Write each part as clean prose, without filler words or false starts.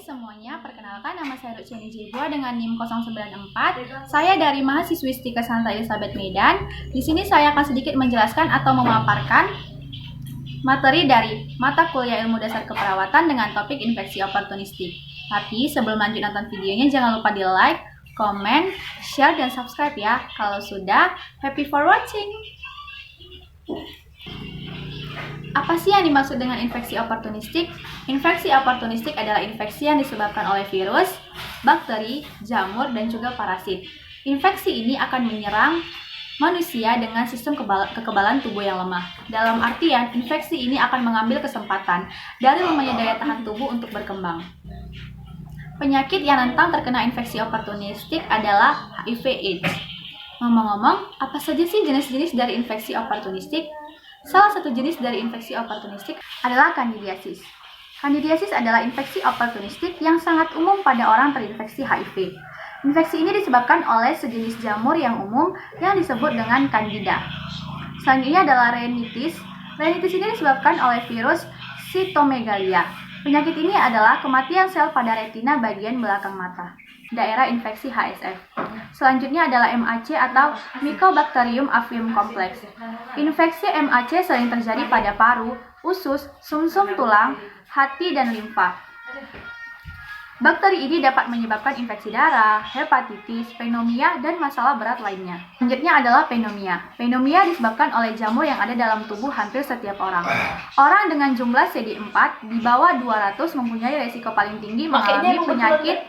semuanya, perkenalkan nama saya Ruciani Jebua dengan NIM 094. Saya dari mahasiswi Stika Santa Elizabeth Medan. Di sini saya akan sedikit menjelaskan atau memaparkan materi dari mata kuliah ilmu dasar keperawatan dengan topik infeksi oportunistik. Tapi sebelum lanjut nonton videonya, jangan lupa di like, komen, share, dan subscribe ya. Kalau sudah, happy for watching! Apa sih yang dimaksud dengan infeksi oportunistik? Infeksi oportunistik adalah infeksi yang disebabkan oleh virus, bakteri, jamur, dan juga parasit. Infeksi ini akan menyerang manusia dengan sistem kekebalan tubuh yang lemah. Dalam artian, infeksi ini akan mengambil kesempatan dari lemahnya daya tahan tubuh untuk berkembang. Penyakit yang rentan terkena infeksi oportunistik adalah HIV/AIDS. Ngomong-ngomong, apa saja sih jenis-jenis dari infeksi oportunistik? Salah satu jenis dari infeksi oportunistik adalah kandidiasis. Kandidiasis adalah infeksi oportunistik yang sangat umum pada orang terinfeksi HIV. Infeksi ini disebabkan oleh sejenis jamur yang umum yang disebut dengan Candida. Selanjutnya adalah rhinitis. Rhinitis ini disebabkan oleh virus Cytomegaliae. Penyakit ini adalah kematian sel pada retina bagian belakang mata, daerah infeksi HSF. Selanjutnya adalah MAC atau Mycobacterium avium complex. Infeksi MAC sering terjadi pada paru, usus, sumsum tulang, hati, dan limfa. Bakteri ini dapat menyebabkan infeksi darah, hepatitis, pneumonia, dan masalah berat lainnya. Selanjutnya adalah pneumonia. Pneumonia disebabkan oleh jamur yang ada dalam tubuh hampir setiap orang. Orang dengan jumlah CD4 di bawah 200 mempunyai resiko paling tinggi mengalami penyakit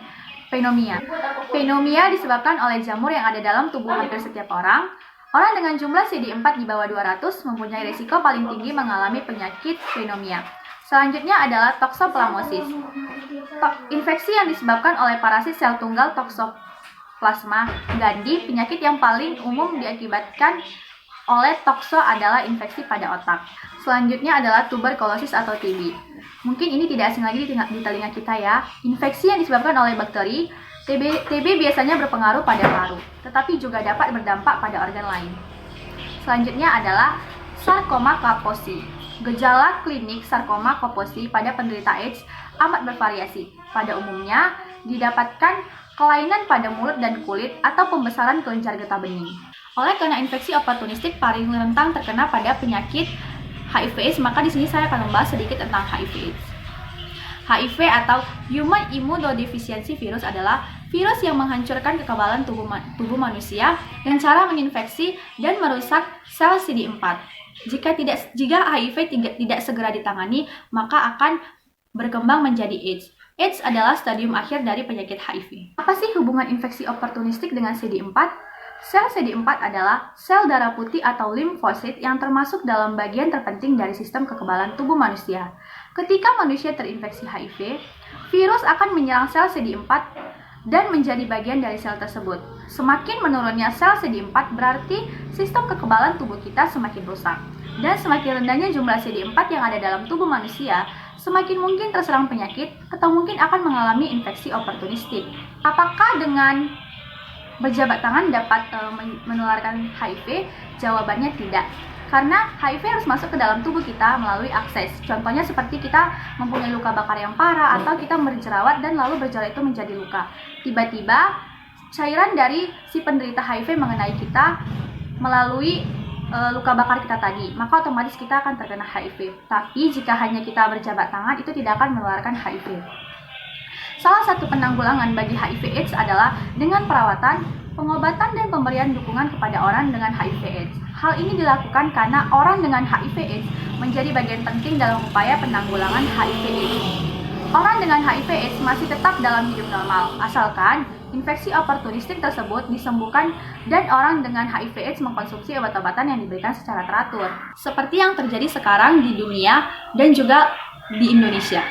pneumonia. Pneumonia disebabkan oleh jamur yang ada dalam tubuh hampir setiap orang. Orang dengan jumlah CD4 di bawah 200 mempunyai risiko paling tinggi mengalami penyakit pneumonia. Selanjutnya adalah toksoplasmosis. Infeksi yang disebabkan oleh parasit sel tunggal Toxoplasma gondii. Penyakit yang paling umum diakibatkan oleh tokso adalah infeksi pada otak. Selanjutnya adalah tuberkulosis atau TB. Mungkin ini tidak asing lagi di telinga kita ya. Infeksi yang disebabkan oleh bakteri, TB biasanya berpengaruh pada paru, tetapi juga dapat berdampak pada organ lain. Selanjutnya adalah sarkoma kaposi. Gejala klinik sarkoma kaposi pada penderita AIDS amat bervariasi. Pada umumnya, didapatkan kelainan pada mulut dan kulit atau pembesaran kelenjar getah bening. Oleh karena infeksi oportunistik paling rentan terkena pada penyakit HIV/AIDS, maka di sini saya akan membahas sedikit tentang HIV/AIDS. HIV atau Human Immunodeficiency Virus adalah virus yang menghancurkan kekebalan tubuh manusia dengan cara menginfeksi dan merusak sel CD4. Jika HIV tidak segera ditangani, maka akan berkembang menjadi AIDS. AIDS adalah stadium akhir dari penyakit HIV. Apa sih hubungan infeksi oportunistik dengan CD4? Sel CD4 adalah sel darah putih atau limfosit yang termasuk dalam bagian terpenting dari sistem kekebalan tubuh manusia. Ketika manusia terinfeksi HIV, virus akan menyerang sel CD4 dan menjadi bagian dari sel tersebut. Semakin menurunnya sel CD4 berarti sistem kekebalan tubuh kita semakin rusak. Dan semakin rendahnya jumlah CD4 yang ada dalam tubuh manusia, semakin mungkin terserang penyakit atau mungkin akan mengalami infeksi oportunistik. Apakah dengan berjabat tangan dapat menularkan HIV? Jawabannya tidak. Karena HIV harus masuk ke dalam tubuh kita melalui akses. Contohnya seperti kita mempunyai luka bakar yang parah atau kita berjerawat dan lalu berjerawat itu menjadi luka. Tiba-tiba cairan dari si penderita HIV mengenai kita melalui luka bakar kita tadi, maka otomatis kita akan terkena HIV. Tapi jika hanya kita berjabat tangan, itu tidak akan menularkan HIV. Salah satu penanggulangan bagi HIV/AIDS adalah dengan perawatan, pengobatan, dan pemberian dukungan kepada orang dengan HIV/AIDS. Hal ini dilakukan karena orang dengan HIV/AIDS menjadi bagian penting dalam upaya penanggulangan HIV/AIDS. Orang dengan HIV/AIDS masih tetap dalam hidup normal, asalkan infeksi oportunistik tersebut disembuhkan dan orang dengan HIV/AIDS mengkonsumsi obat-obatan yang diberikan secara teratur. Seperti yang terjadi sekarang di dunia dan juga di Indonesia.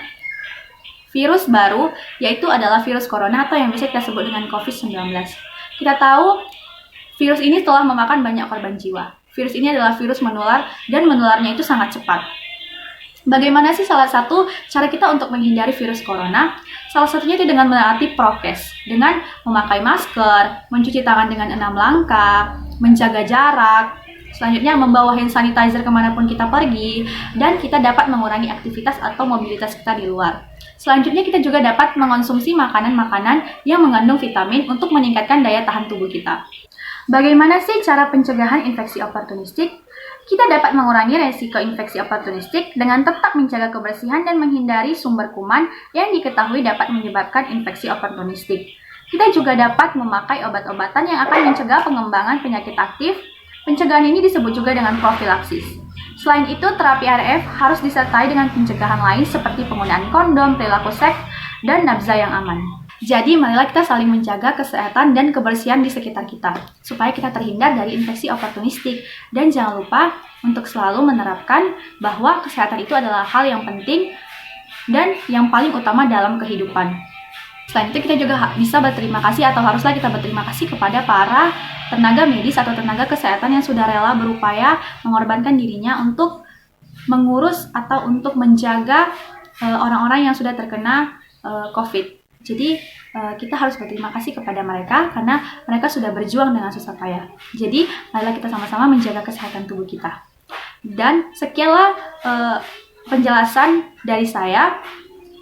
Virus baru yaitu adalah virus corona atau yang bisa kita sebut dengan COVID-19. Kita tahu virus ini telah memakan banyak korban jiwa. Virus ini adalah virus menular dan menularnya itu sangat cepat. Bagaimana sih salah satu cara kita untuk menghindari virus corona? Salah satunya itu dengan menaati prokes, dengan memakai masker, mencuci tangan dengan 6 langkah, menjaga jarak, selanjutnya membawa hand sanitizer kemanapun kita pergi, dan kita dapat mengurangi aktivitas atau mobilitas kita di luar. Selanjutnya kita juga dapat mengonsumsi makanan-makanan yang mengandung vitamin untuk meningkatkan daya tahan tubuh kita. Bagaimana sih cara pencegahan infeksi oportunistik? Kita dapat mengurangi resiko infeksi oportunistik dengan tetap menjaga kebersihan dan menghindari sumber kuman yang diketahui dapat menyebabkan infeksi oportunistik. Kita juga dapat memakai obat-obatan yang akan mencegah pengembangan penyakit aktif. Pencegahan ini disebut juga dengan profilaksis. Selain itu, terapi RF harus disertai dengan pencegahan lain seperti penggunaan kondom, perilaku seks, dan nafsa yang aman. Jadi, marilah kita saling menjaga kesehatan dan kebersihan di sekitar kita, supaya kita terhindar dari infeksi oportunistik. Dan jangan lupa untuk selalu menerapkan bahwa kesehatan itu adalah hal yang penting dan yang paling utama dalam kehidupan. Selain itu, kita juga bisa berterima kasih atau haruslah kita berterima kasih kepada para tenaga medis atau tenaga kesehatan yang sudah rela berupaya mengorbankan dirinya untuk mengurus atau untuk menjaga orang-orang yang sudah terkena COVID. Jadi kita harus berterima kasih kepada mereka karena mereka sudah berjuang dengan susah payah. Jadi marilah kita sama-sama menjaga kesehatan tubuh kita. Dan sekianlah penjelasan dari saya.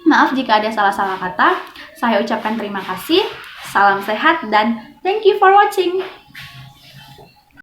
Maaf jika ada salah-salah kata. Saya ucapkan terima kasih. Salam sehat dan thank you for watching.